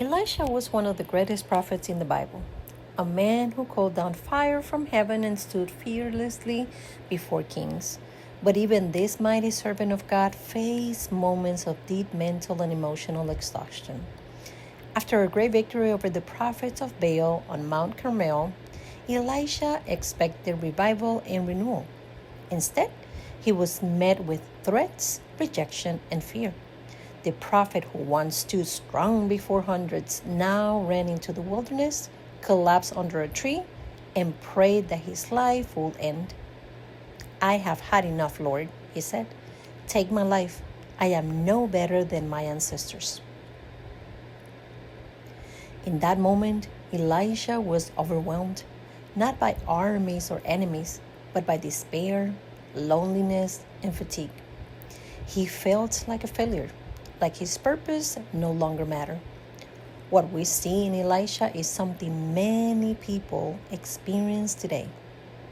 Elisha was one of the greatest prophets in the Bible, a man who called down fire from heaven and stood fearlessly before kings. But even this mighty servant of God faced moments of deep mental and emotional exhaustion. After a great victory over the prophets of Baal on Mount Carmel, Elisha expected revival and renewal. Instead, he was met with threats, rejection, and fear. The prophet who once stood strong before hundreds now ran into the wilderness, collapsed under a tree, and prayed that his life would end. "I have had enough, Lord," he said. "Take my life. I am no better than my ancestors." In that moment, Elisha was overwhelmed, not by armies or enemies, but by despair, loneliness, and fatigue. He felt like a failure, like his purpose no longer mattered. What we see in Elisha is something many people experience today: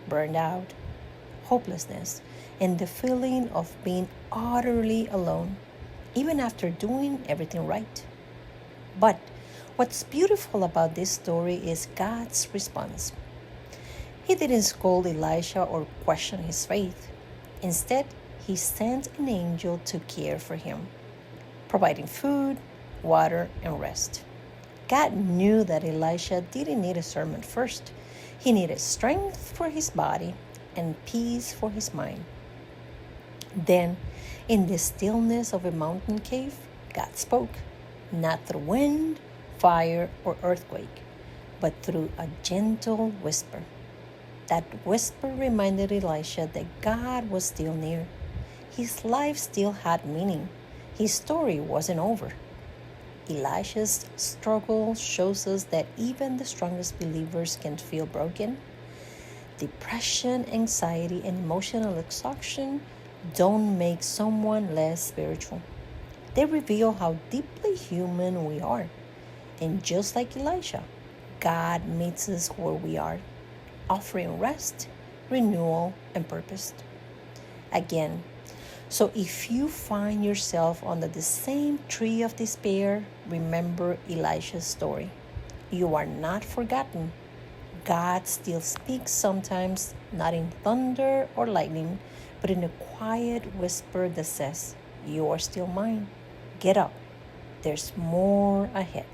burned out, hopelessness, and the feeling of being utterly alone, even after doing everything right. But what's beautiful about this story is God's response. He didn't scold Elisha or question his faith. Instead, he sent an angel to care for him, providing food, water, and rest. God knew that Elisha didn't need a sermon first. He needed strength for his body and peace for his mind. Then, in the stillness of a mountain cave, God spoke, not through wind, fire, or earthquake, but through a gentle whisper. That whisper reminded Elisha that God was still near. His life still had meaning. His story wasn't over. Elisha's struggle shows us that even the strongest believers can feel broken. Depression, anxiety, and emotional exhaustion don't make someone less spiritual. They reveal how deeply human we are. And just like Elisha, God meets us where we are, offering rest, renewal, and purpose. Again, so if you find yourself under the same tree of despair, remember Elisha's story. You are not forgotten. God still speaks sometimes, not in thunder or lightning, but in a quiet whisper that says, "You are still mine. Get up. There's more ahead."